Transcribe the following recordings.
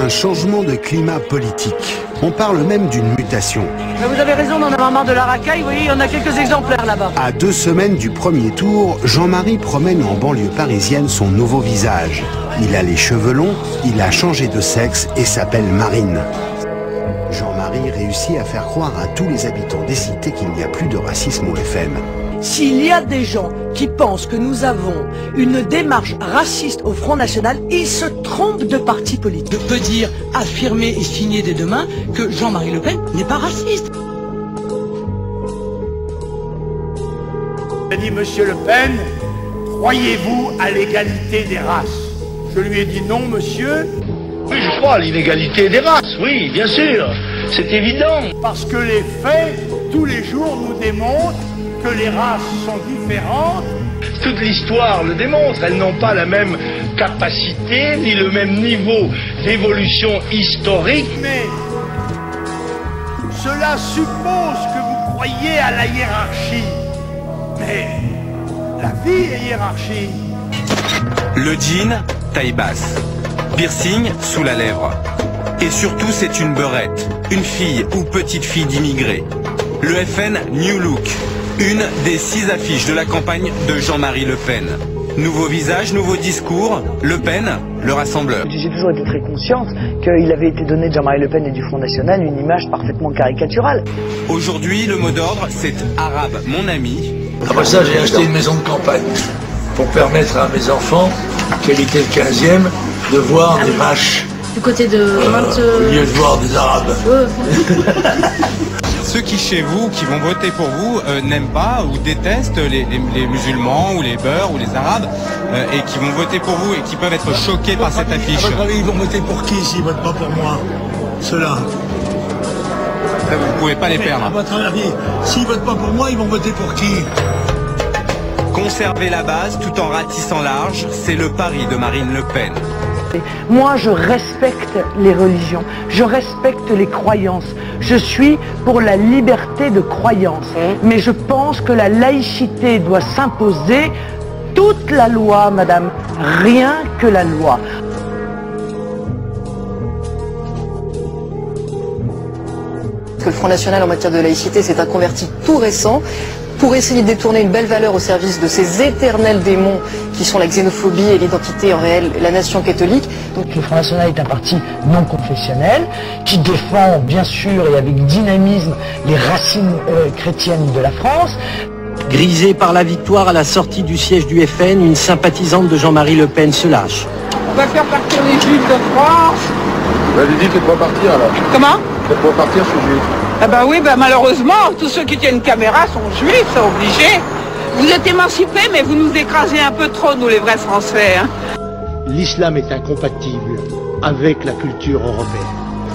un changement de climat politique. On parle même d'une mutation. Vous avez raison d'en avoir marre de la racaille, vous voyez, il y en a quelques exemplaires là-bas. À 2 semaines du premier tour, Jean-Marie promène en banlieue parisienne son nouveau visage. Il a les cheveux longs, il a changé de sexe et s'appelle Marine. Jean-Marie réussit à faire croire à tous les habitants des cités qu'il n'y a plus de racisme au FN. S'il y a des gens qui pensent que nous avons une démarche raciste au Front National, ils se trompent de parti politique. Je peux dire, affirmer et signer dès demain que Jean-Marie Le Pen n'est pas raciste. J'ai dit, Monsieur Le Pen, croyez-vous à l'égalité des races? Je lui ai dit non, monsieur. Oui, je crois à l'inégalité des races, oui, bien sûr, c'est évident. Parce que les faits, tous les jours, nous démontrent que les races sont différentes. Toute l'histoire le démontre, elles n'ont pas la même capacité, ni le même niveau d'évolution historique. Mais cela suppose que vous croyez à la hiérarchie. Mais la vie est hiérarchie. Le jean, taille basse. Piercing sous la lèvre. Et surtout, c'est une beurette. Une fille ou petite fille d'immigrés. Le FN New Look. Une des 6 affiches de la campagne de Jean-Marie Le Pen. Nouveau visage, nouveau discours, Le Pen, le rassembleur. J'ai toujours été très consciente qu'il avait été donné de Jean-Marie Le Pen et du Front National une image parfaitement caricaturale. Aujourd'hui, le mot d'ordre, c'est arabe, mon ami. Après ça, j'ai acheté une maison de campagne pour permettre à mes enfants, qui habitaient le 15e, de voir des vaches. Du côté de... Au lieu de voir des arabes. Ceux qui chez vous, qui vont voter pour vous, n'aiment pas ou détestent les musulmans ou les beurs ou les arabes et qui vont voter pour vous et qui peuvent être choqués par cette affiche. À votre avis, ils vont voter pour qui s'ils votent pas pour moi? Ceux-là. Vous pouvez pas les perdre. À votre avis, s'ils votent pas pour moi, ils vont voter pour qui? Conserver la base tout en ratissant large, c'est le pari de Marine Le Pen. Moi, je respecte les religions, je respecte les croyances. Je suis pour la liberté de croyance. Mais je pense que la laïcité doit s'imposer. Toute la loi, madame, rien que la loi. Que le Front National en matière de laïcité s'est un converti tout récent pour essayer de détourner une belle valeur au service de ces éternels démons qui sont la xénophobie et l'identité en réel, la nation catholique. Donc le Front National est un parti non confessionnel qui défend bien sûr et avec dynamisme les racines chrétiennes de la France. Grisée par la victoire à la sortie du siège du FN, une sympathisante de Jean-Marie Le Pen se lâche. On va faire partir les Juifs de France. Vous avez dit que tu pas partir alors. Comment? Tu pas partir, je suis juif. Ah bah oui, bah malheureusement, tous ceux qui tiennent une caméra sont juifs, c'est obligé. Vous êtes émancipés, mais vous nous écrasez un peu trop, nous les vrais Français. Hein. L'islam est incompatible avec la culture européenne.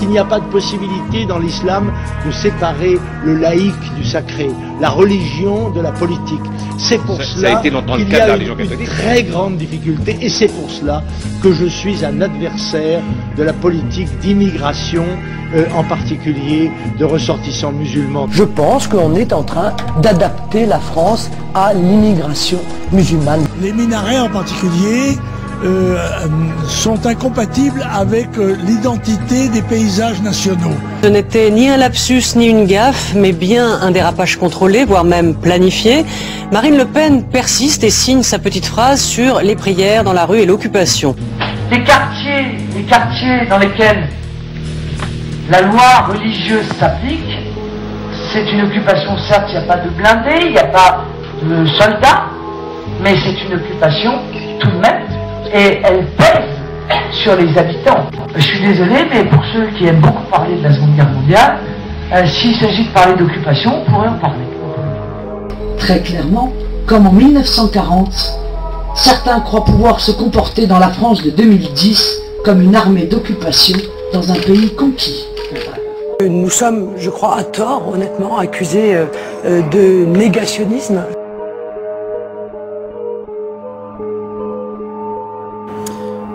Il n'y a pas de possibilité dans l'islam de séparer le laïque du sacré, la religion de la politique. C'est pour cela qu'il y a une très grande difficulté et c'est pour cela que je suis un adversaire de la politique d'immigration, en particulier de ressortissants musulmans. Je pense qu'on est en train d'adapter la France à l'immigration musulmane. Les minarets en particulier sont incompatibles avec l'identité des paysages nationaux. Ce n'était ni un lapsus ni une gaffe, mais bien un dérapage contrôlé, voire même planifié. Marine Le Pen persiste et signe sa petite phrase sur les prières dans la rue et l'occupation. Les quartiers dans lesquels la loi religieuse s'applique, c'est une occupation, certes, il n'y a pas de blindés, il n'y a pas de soldats, mais c'est une occupation tout de même. Et elle pèse sur les habitants. Je suis désolé, mais pour ceux qui aiment beaucoup parler de la Seconde Guerre mondiale, s'il s'agit de parler d'occupation, on pourrait en parler. Très clairement, comme en 1940, certains croient pouvoir se comporter dans la France de 2010 comme une armée d'occupation dans un pays conquis. Nous sommes, je crois, à tort, honnêtement, accusés de négationnisme.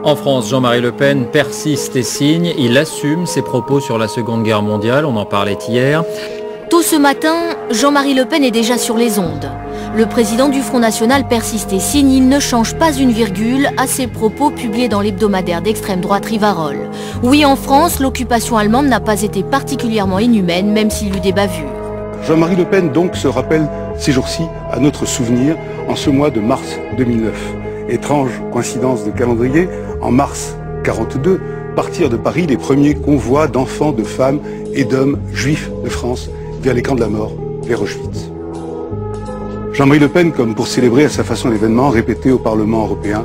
En France, Jean-Marie Le Pen persiste et signe. Il assume ses propos sur la Seconde Guerre mondiale. On en parlait hier. Tôt ce matin, Jean-Marie Le Pen est déjà sur les ondes. Le président du Front National persiste et signe, il ne change pas une virgule à ses propos publiés dans l'hebdomadaire d'extrême droite Rivarol. Oui, en France, l'occupation allemande n'a pas été particulièrement inhumaine, même s'il y eut des bavures. Jean-Marie Le Pen donc se rappelle ces jours-ci à notre souvenir en ce mois de mars 2009. Étrange coïncidence de calendrier, en mars 1942, partirent de Paris les premiers convois d'enfants, de femmes et d'hommes juifs de France vers les camps de la mort, vers Auschwitz. Jean-Marie Le Pen, comme pour célébrer à sa façon l'événement, répétait au Parlement européen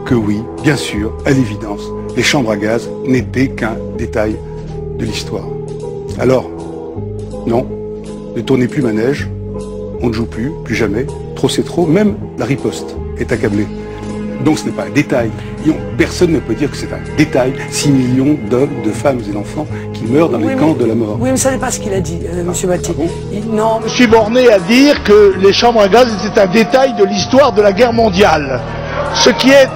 que oui, bien sûr, à l'évidence, les chambres à gaz n'étaient qu'un détail de l'histoire. Alors, non, ne tournez plus manège, on ne joue plus jamais, trop c'est trop, même la riposte est accablée. Donc ce n'est pas un détail. Personne ne peut dire que c'est un détail. 6 millions d'hommes, de femmes et d'enfants qui meurent dans les camps de la mort. Oui, mais ça n'est pas ce qu'il a dit, monsieur Maty. Non, je suis borné à dire que les chambres à gaz étaient un détail de l'histoire de la guerre mondiale. Ce qui est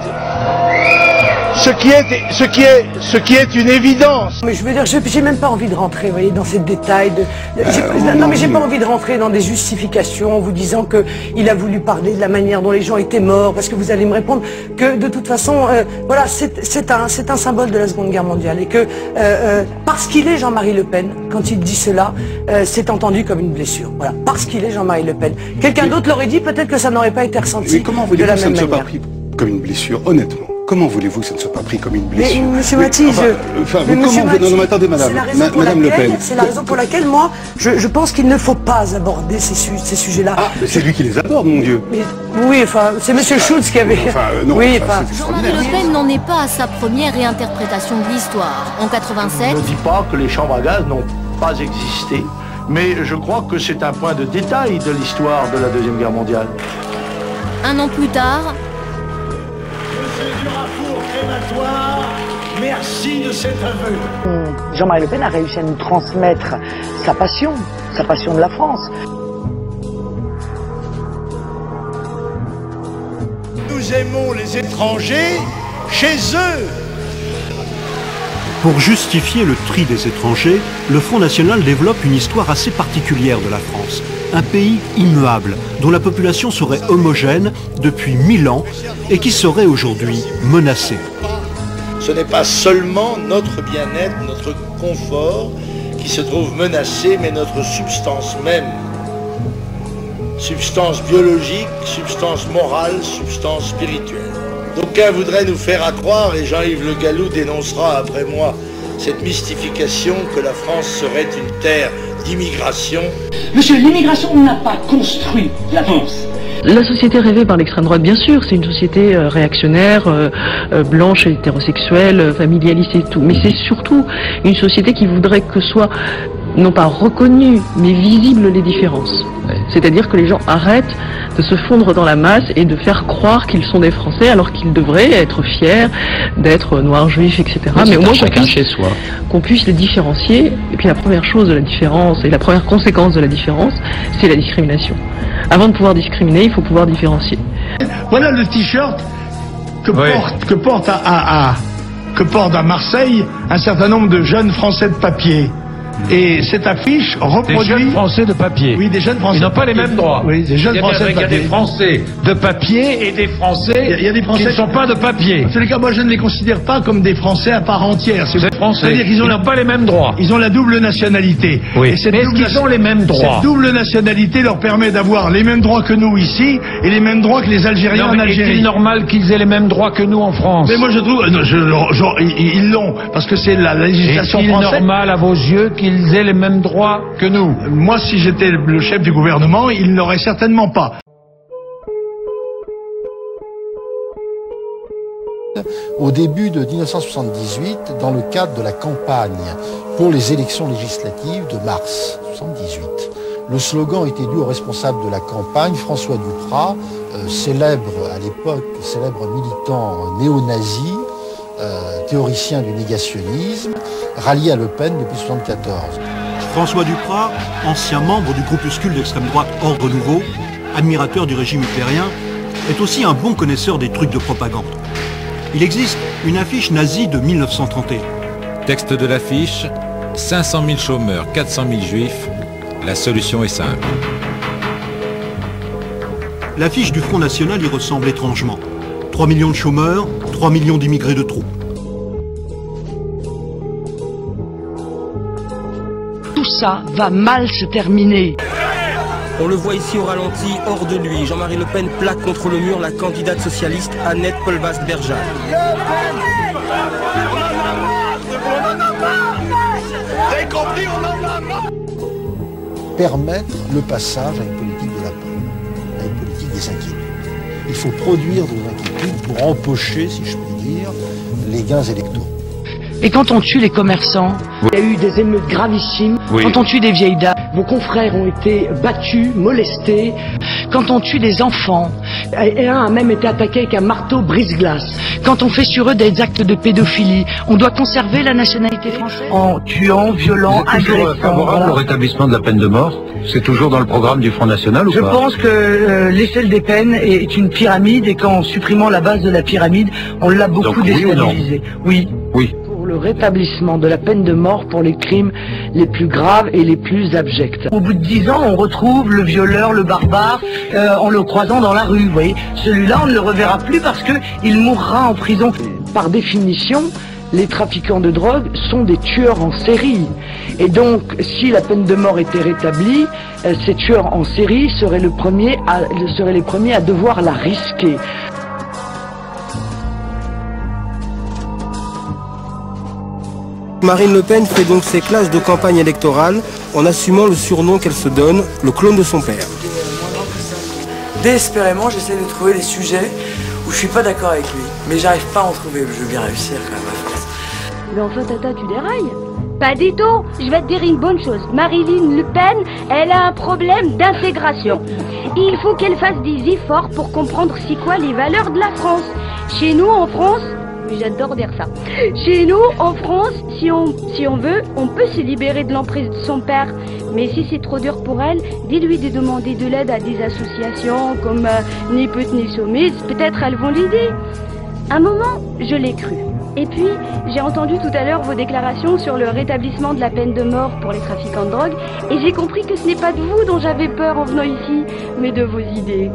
une évidence. Mais je veux dire, j'ai même pas envie de rentrer, vous voyez, dans ces détails. Non, mais j'ai pas envie de rentrer dans des justifications en vous disant que il a voulu parler de la manière dont les gens étaient morts, parce que vous allez me répondre que de toute façon, voilà, c'est un symbole de la Seconde Guerre mondiale et que parce qu'il est Jean-Marie Le Pen, quand il dit cela, c'est entendu comme une blessure. Voilà, parce qu'il est Jean-Marie Le Pen. Quelqu'un d'autre l'aurait dit, peut-être que ça n'aurait pas été ressenti. Mais comment voulez-vous que ça ne soit pas pris comme une blessure, honnêtement? Comment voulez-vous que ça ne soit pas pris comme une blessure? Mais monsieur Maty, non, attendez, madame Le Pen. C'est la raison pour laquelle, moi, je pense qu'il ne faut pas aborder ces sujets-là. Ah, mais c'est lui qui les aborde, mon Dieu. Mais, oui, enfin, c'est monsieur Schulz qui avait... Non, oui, Jean-Marie Le Pen n'en est pas à sa première réinterprétation de l'histoire. En 87... Je ne dis pas que les chambres à gaz n'ont pas existé, mais je crois que c'est un point de détail de l'histoire de la Deuxième Guerre mondiale. Un an plus tard... Merci de cet aveu. Jean-Marie Le Pen a réussi à nous transmettre sa passion de la France. Nous aimons les étrangers chez eux. Pour justifier le tri des étrangers, le Front National développe une histoire assez particulière de la France. Un pays immuable, dont la population serait homogène depuis 1000 ans et qui serait aujourd'hui menacée. Ce n'est pas seulement notre bien-être, notre confort qui se trouve menacé, mais notre substance même. Substance biologique, substance morale, substance spirituelle. D'aucuns voudraient nous faire accroire, et Jean-Yves Le Gallou dénoncera après moi cette mystification que la France serait une terre d'immigration. Monsieur, l'immigration n'a pas construit la France. La société rêvée par l'extrême droite, bien sûr, c'est une société réactionnaire, blanche, hétérosexuelle, familialiste et tout. Mais c'est surtout une société qui voudrait que soient, non pas reconnues, mais visibles les différences. C'est-à-dire que les gens arrêtent de se fondre dans la masse et de faire croire qu'ils sont des Français alors qu'ils devraient être fiers d'être noirs, juifs, etc. Mais au moins chacun chez soi. Qu'on puisse les différencier. Et puis la première chose de la différence et la première conséquence de la différence, c'est la discrimination. Avant de pouvoir discriminer, il faut pouvoir différencier. Voilà le t-shirt que porte à Marseille un certain nombre de jeunes Français de papier. Et cette affiche reproduit... Des jeunes Français de papier. Oui, des jeunes Français. Ils n'ont pas les mêmes droits. Oui, des jeunes Français de papier. Il y a des Français de papier et des Français, qui ne sont pas de papier. En tous les cas, moi je ne les considère pas comme des Français à part entière. C'est Français. C'est-à-dire qu'ils n'ont pas les mêmes droits. Ils ont la double nationalité. Oui. Mais est-ce qu'ils ont les mêmes droits? Cette double nationalité leur permet d'avoir les mêmes droits que nous ici et les mêmes droits que les Algériens en Algérie. Est-il normal qu'ils aient les mêmes droits que nous en France? Mais moi je trouve... ils l'ont, parce que c'est la législation française. Est-il normal à vos yeux qu'ils aient les mêmes droits que nous? Moi, si j'étais le chef du gouvernement, il ne l'aurait certainement pas. Au début de 1978, dans le cadre de la campagne pour les élections législatives de mars 1978, le slogan était dû au responsable de la campagne, François Duprat, célèbre à l'époque, célèbre militant néo-nazi, théoricien du négationnisme, rallié à Le Pen depuis 1974. François Duprat, ancien membre du groupuscule d'extrême droite Ordre Nouveau, admirateur du régime hitlérien, est aussi un bon connaisseur des trucs de propagande. Il existe une affiche nazie de 1931. Texte de l'affiche, 500 000 chômeurs, 400 000 juifs, la solution est simple. l'affiche du Front National y ressemble étrangement. 3 millions de chômeurs, 3 millions d'immigrés de trop. Tout ça va mal se terminer. On le voit ici au ralenti, hors de lui. Jean-Marie Le Pen plaque contre le mur la candidate socialiste Annette Polvaz-Berjal. Permettre le passage à une politique de la peur, à une politique des inquiétudes. Il faut produire des inquiétudes pour empocher, si je puis dire, les gains électoraux. Et quand on tue les commerçants, il y a eu des émeutes gravissimes. Quand on tue des vieilles dames, vos confrères ont été battus, molestés. Quand on tue des enfants, et un a même été attaqué avec un marteau brise-glace. Quand on fait sur eux des actes de pédophilie, on doit conserver la nationalité française en tuant, violant, agressant. Favorable au rétablissement de la peine de mort? C'est toujours dans le programme du Front National ou pas? Je pense que l'échelle des peines est une pyramide et qu'en supprimant la base de la pyramide, on l'a beaucoup déstabilisée. Oui. Oui. Le rétablissement de la peine de mort pour les crimes les plus graves et les plus abjects. Au bout de 10 ans, on retrouve le violeur, le barbare, en le croisant dans la rue. Vous voyez, celui-là, on ne le reverra plus parce qu'il mourra en prison. Par définition, les trafiquants de drogue sont des tueurs en série. Et donc, si la peine de mort était rétablie, ces tueurs en série seraient les premiers à devoir la risquer. Marine Le Pen fait donc ses classes de campagne électorale en assumant le surnom qu'elle se donne, le clone de son père. Désespérément, j'essaie de trouver des sujets où je suis pas d'accord avec lui. Mais j'arrive pas à en trouver, je veux bien réussir quand même à faire ça. Mais enfin, Tata, tu dérailles? Pas du tout. Je vais te dire une bonne chose. Marine Le Pen, elle a un problème d'intégration. Il faut qu'elle fasse des efforts pour comprendre c'est quoi les valeurs de la France. Chez nous, en France, j'adore dire ça. Chez nous, en France, si on veut, on peut se libérer de l'emprise de son père. Mais si c'est trop dur pour elle, dis-lui de demander de l'aide à des associations comme Ni Pute Ni Soumise. Peut-être elles vont l'aider. Un moment, je l'ai cru. Et puis, j'ai entendu tout à l'heure vos déclarations sur le rétablissement de la peine de mort pour les trafiquants de drogue. Et j'ai compris que ce n'est pas de vous dont j'avais peur en venant ici, mais de vos idées.